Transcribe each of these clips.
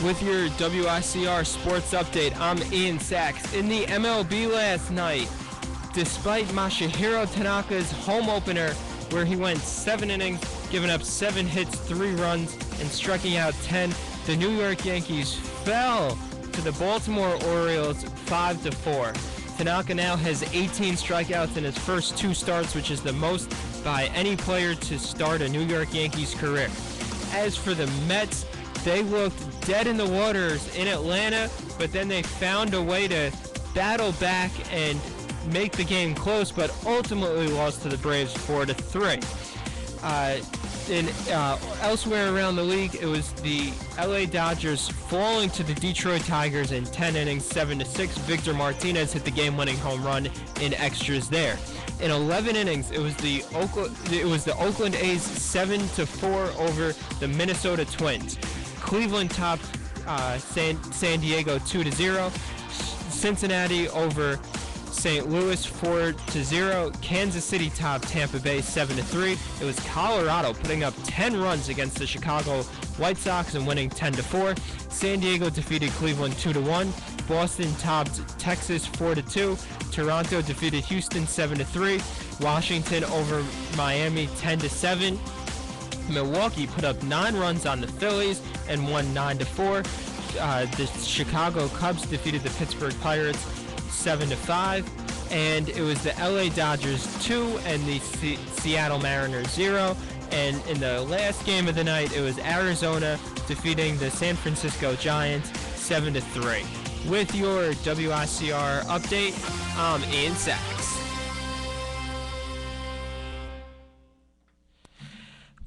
with your WICR Sports Update. I'm Ian Sachs. In the MLB last night, despite Masahiro Tanaka's home opener, where he went 7 innings, giving up 7 hits, 3 runs, and striking out 10, the New York Yankees fell to the Baltimore Orioles 5-4. Tanaka now has 18 strikeouts in his first 2 starts, which is the most by any player to start a New York Yankees career. As for the Mets, they looked dead in the waters in Atlanta, but then they found a way to battle back and make the game close, but ultimately lost to the Braves 4-3. Elsewhere around the league, it was the LA Dodgers falling to the Detroit Tigers in 10 innings, 7-6. Victor Martinez hit the game-winning home run in extras there. In 11 innings, it was the Oakland A's 7-4 over the Minnesota Twins. Cleveland topped San Diego 2-0. Cincinnati over St. Louis 4-0. Kansas City topped Tampa Bay 7-3. It was Colorado putting up 10 runs against the Chicago White Sox and winning 10-4. San Diego defeated Cleveland 2-1. Boston topped Texas 4-2. Toronto defeated Houston 7-3. Washington over Miami 10-7. Milwaukee put up 9 runs on the Phillies and won 9-4. The Chicago Cubs defeated the Pittsburgh Pirates 7-5, and it was the LA Dodgers 2 and the Seattle Mariners 0. And in the last game of the night, it was Arizona defeating the San Francisco Giants 7-3. With your WICR update, I'm Ian Sachs.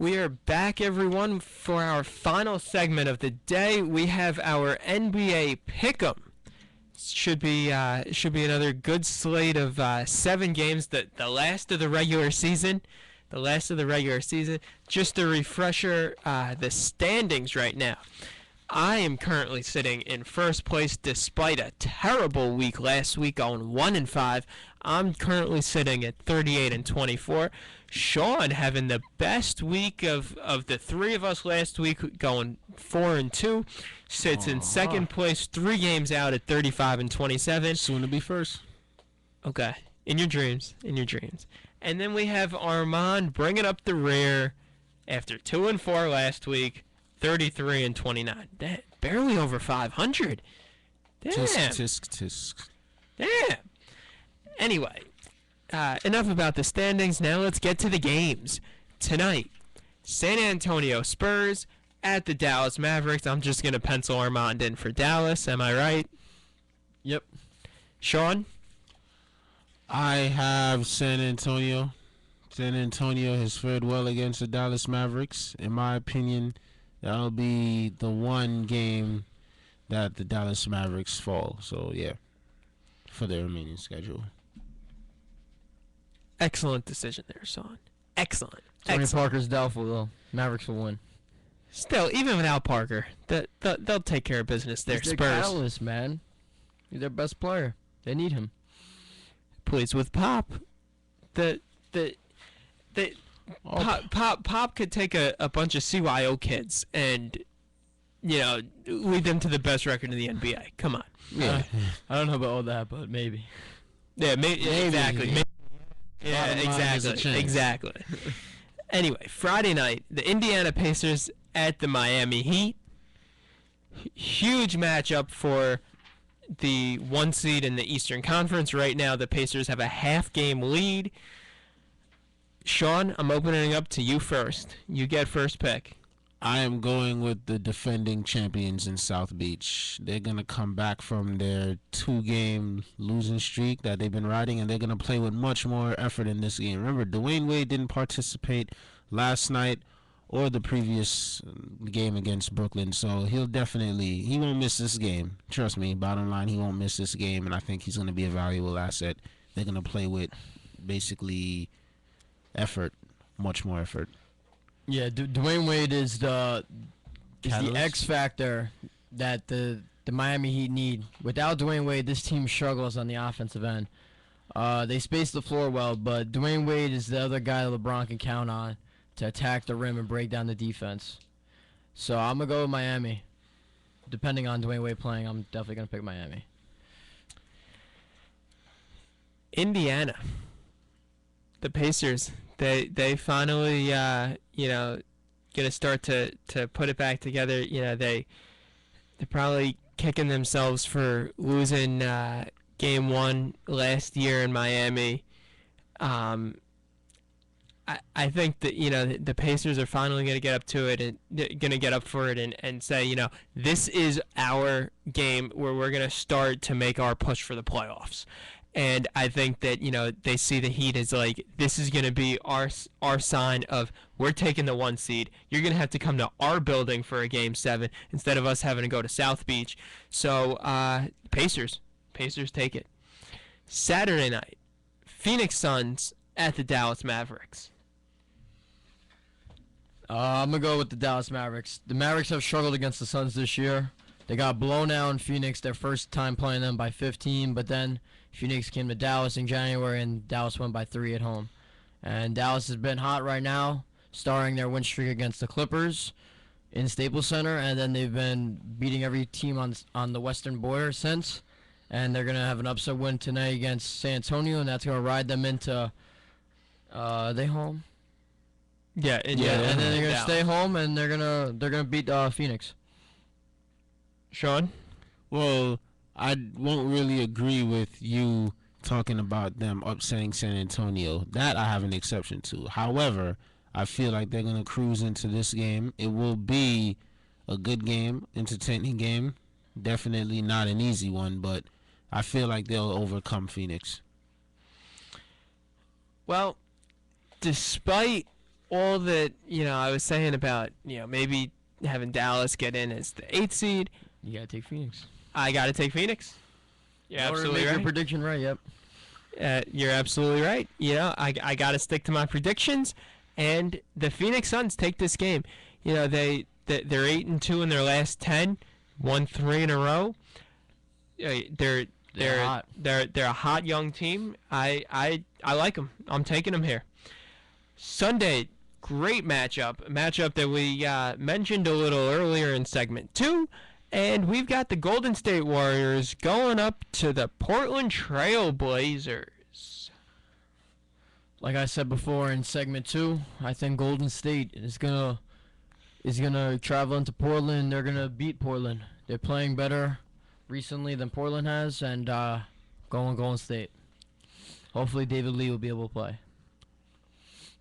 We are back, everyone, for our final segment of the day. We have our NBA Pick'em. Should be another good slate of 7 games. The last of the regular season. Just a refresher, the standings right now. I am currently sitting in first place despite a terrible week last week, going 1-5. I'm currently sitting at 38-24. Sean having the best week of the 3 of us last week, going 4-2. Sits in second place, 3 games out at 35-27. Soon to be first. Okay, in your dreams. And then we have Armand bringing up the rear after 2-4 last week, 33-29. Damn, barely over 500. Damn. Tisk. Damn. Anyway, enough about the standings. Now let's get to the games. Tonight, San Antonio Spurs at the Dallas Mavericks. I'm just going to pencil Armand in for Dallas. Am I right? Yep. Sean? I have San Antonio. San Antonio has fared well against the Dallas Mavericks. In my opinion, that'll be the one game that the Dallas Mavericks fall. So, yeah, for their remaining schedule. Excellent decision there, Sean. Excellent. Tony Parker's doubtful, though. Mavericks will win. Still, even without Parker, they'll take care of business there. He's Spurs. their catalyst, man. He's their best player. They need him. Please, with Pop, Pop could take a bunch of CYO kids and, lead them to the best record in the NBA. Come on. Yeah. I don't know about all that, but maybe. Yeah, exactly. Yeah, exactly. Anyway, Friday night, the Indiana Pacers at the Miami Heat. Huge matchup for the 1 seed in the Eastern Conference. Right now, the Pacers have a half-game lead. Sean, I'm opening up to you first. You get first pick. I am going with the defending champions in South Beach. They're going to come back from their 2-game losing streak that they've been riding, and they're going to play with much more effort in this game. Remember, Dwayne Wade didn't participate last night or the previous game against Brooklyn, so he won't miss this game. Trust me, bottom line, he won't miss this game, and I think he's going to be a valuable asset. They're going to play with basically effort, much more effort. Yeah, Dwayne Wade is the X factor that the Miami Heat need. Without Dwayne Wade, this team struggles on the offensive end. They space the floor well, but Dwayne Wade is the other guy LeBron can count on to attack the rim and break down the defense. So I'm going to go with Miami. depending on Dwayne Wade playing, I'm definitely going to pick Miami. Indiana. The Pacers. They finally gonna start to put it back together. They're probably kicking themselves for losing game 1 last year in Miami. I think that the Pacers are finally going to get up to it and going to get up for it and say, this is our game where we're going to start to make our push for the playoffs. And I think that they see the Heat as like, this is going to be our sign of, we're taking the 1 seed. You're going to have to come to our building for a game 7 instead of us having to go to South Beach. So Pacers take it. Saturday night, Phoenix Suns at the Dallas Mavericks. I'm going to go with the Dallas Mavericks. The Mavericks have struggled against the Suns this year. They got blown out in Phoenix their first time playing them by 15, but then Phoenix came to Dallas in January, and Dallas won by 3 at home. And Dallas has been hot right now, starring their win streak against the Clippers in Staples Center, and then they've been beating every team on the western border since. And they're going to have an upset win tonight against San Antonio, and that's going to ride them into they home? Yeah, and then they're going to stay home, and they're going to beat Phoenix. Sean? Well, I won't really agree with you talking about them upsetting San Antonio. That I have an exception to. However, I feel like they're going to cruise into this game. It will be a good game, entertaining game. Definitely not an easy one, but I feel like they'll overcome Phoenix. Well, despite all that, I was saying about, maybe having Dallas get in as the 8th seed, you got to take Phoenix. I got to take Phoenix. You're absolutely right. Your prediction right, yep. You're absolutely right. I got to stick to my predictions, and the Phoenix Suns take this game. They're 8-2 in their last 10, won 3 in a row. They're hot. They're a hot young team. I like them. I'm taking them here. Sunday, great matchup. A matchup that we mentioned a little earlier in segment 2. And we've got the Golden State Warriors going up to the Portland Trail Blazers. Like I said before in segment 2, I think Golden State is gonna travel into Portland. They're gonna beat Portland. They're playing better recently than Portland has, and going Golden State. Hopefully David Lee will be able to play.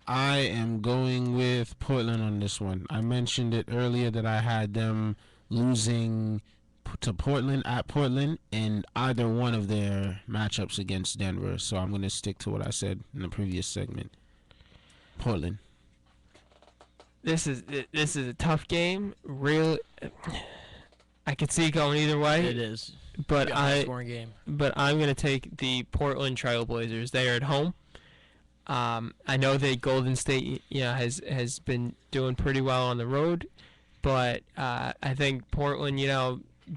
I am going with Portland on this one. I mentioned it earlier that I had them losing to Portland at Portland in either one of their matchups against Denver. So I'm going to stick to what I said in the previous segment. Portland. This is a tough game. I could see it going either way. It is. But scoring game. But I'm going to take the Portland Trail Blazers. They are at home. I know that Golden State has been doing pretty well on the road. But I think Portland,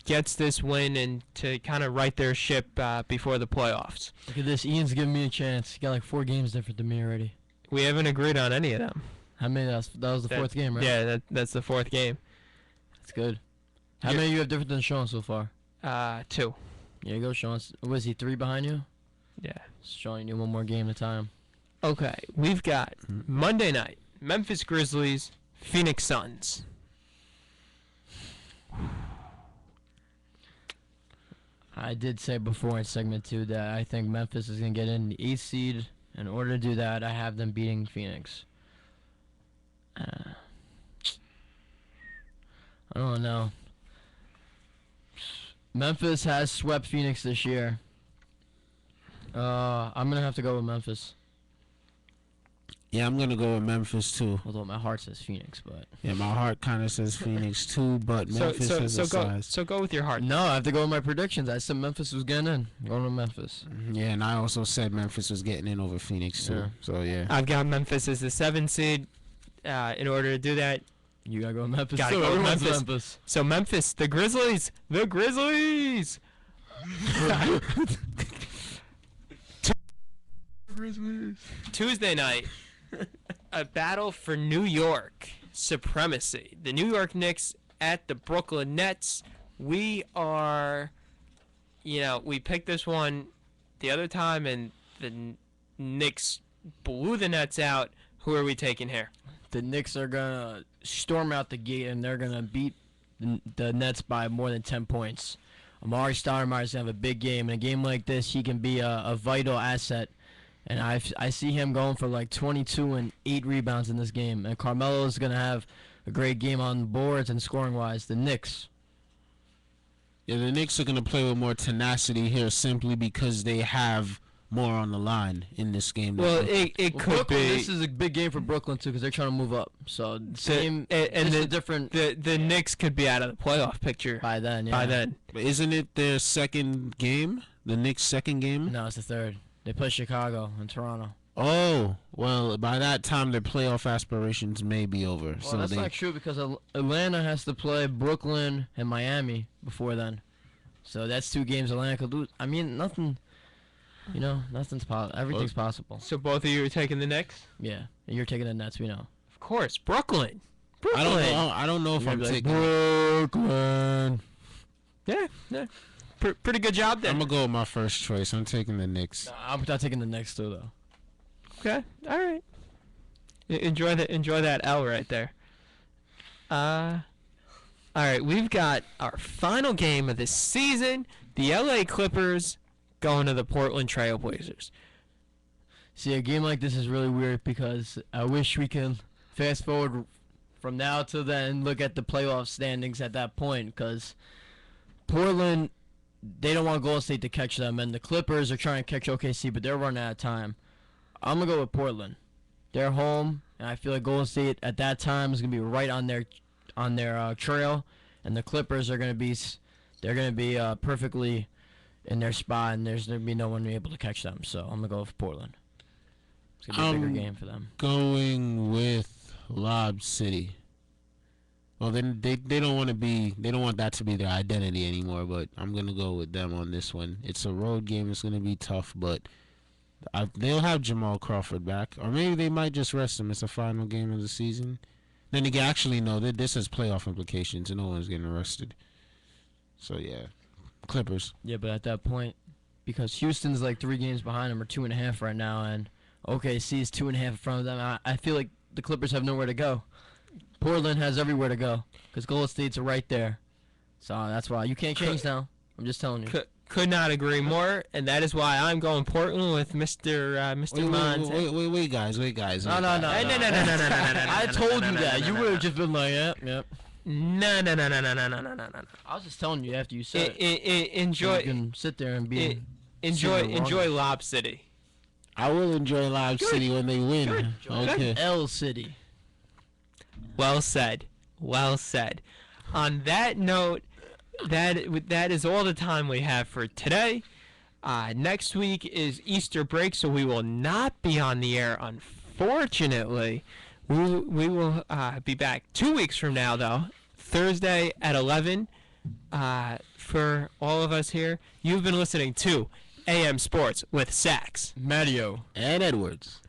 gets this win and to kind of right their ship before the playoffs. Look at this. Ian's giving me a chance. He got like 4 games different than me already. We haven't agreed on any of them. How many? That was the 4th game, right? Yeah, that's the 4th game. That's good. How many you have different than Sean so far? 2. There you go, Sean. Was he 3 behind you? Yeah. Sean, you need 1 more game at a time. Okay, we've got Monday night, Memphis Grizzlies, Phoenix Suns. I did say before in segment 2 that I think Memphis is going to get in the 8th seed. In order to do that, I have them beating Phoenix. I don't know. Memphis has swept Phoenix this year. I'm going to have to go with Memphis. Yeah, I'm going to go with Memphis, too. Although my heart says Phoenix, but... Yeah, my heart kind of says Phoenix, too, but Memphis has a size. So go with your heart. No, I have to go with my predictions. I said Memphis was getting in. I'm going with Memphis. Yeah, and I also said Memphis was getting in over Phoenix, too. Yeah. So, yeah. I've got Memphis as the 7th seed. In order to do that... You got to go with Memphis, gotta too. Go with Memphis. Memphis. So, Memphis, the Grizzlies! The Grizzlies! Tuesday night, a battle for New York supremacy. The New York Knicks at the Brooklyn Nets. we are, we picked this one the other time, and the Knicks blew the Nets out. Who are we taking here? The Knicks are gonna storm out the gate, and they're gonna beat the Nets by more than 10 points. Amari Stoudemire's gonna have a big game. In a game like this, he can be a vital asset. And I see him going for like 22 and 8 rebounds in this game. And Carmelo's going to have a great game on boards and scoring-wise. The Knicks. Yeah, the Knicks are going to play with more tenacity here simply because they have more on the line in this game. Well, it could Brooklyn, be. This is a big game for Brooklyn, too, because they're trying to move up. So, same and the different. The Knicks could be out of the playoff picture by then, yeah. By then. But isn't it their second game? The Knicks' second game? No, it's the third. They play Chicago and Toronto. Oh, well, by that time, their playoff aspirations may be over. Well, that's not true because Atlanta has to play Brooklyn and Miami before then. So that's 2 games Atlanta could lose. I mean, nothing, nothing's possible. Everything's possible. So both of you are taking the Knicks? Yeah, and you're taking the Nets, we know. Of course, Brooklyn. I don't know if I'm taking Brooklyn. Yeah. Pretty good job there. I'm going to go with my first choice. I'm taking the Knicks. No, I'm not taking the Knicks, too, though. Okay, all right. Enjoy that L right there. All right, we've got our final game of the season. The LA Clippers going to the Portland Trail Blazers. See, a game like this is really weird because I wish we can fast forward from now to then and look at the playoff standings at that point because Portland, they don't want Golden State to catch them, and the Clippers are trying to catch OKC, but they're running out of time. I'm going to go with Portland. They're home, and I feel like Golden State at that time is going to be right on their trail, and the Clippers are going to be perfectly in their spot, and there's going to be no one able to catch them. So I'm going to go with Portland. It's going to be a bigger game for them. Going with Lob City. Well, then they don't want that to be their identity anymore, but I'm going to go with them on this one. It's a road game. It's going to be tough, but they'll have Jamal Crawford back. Or maybe they might just rest him. It's a final game of the season. Then again, actually, no, this has playoff implications, and no one's getting arrested. So, yeah, Clippers. Yeah, but at that point, because Houston's like 3 games behind them, or 2.5 right now, and OKC is 2.5 in front of them, I feel like the Clippers have nowhere to go. Portland has everywhere to go because Golden State's right there. So that's why you can't change now. I'm just telling you. Could not agree more, and that is why I'm going Portland with Mr. Mons. Wait, guys. No. I told you that. You would have just been like, yep. No. I was just telling you after you said it. Enjoy. You can sit there and be. Enjoy Lob City. I will enjoy Lob City when they win. Okay. L City. Well said. On that note, that is all the time we have for today. Next week is Easter break, so we will not be on the air, unfortunately. We will be back 2 weeks from now, though, Thursday at 11. For all of us here, you've been listening to AM Sports with Sax, Madeo, and Edwards.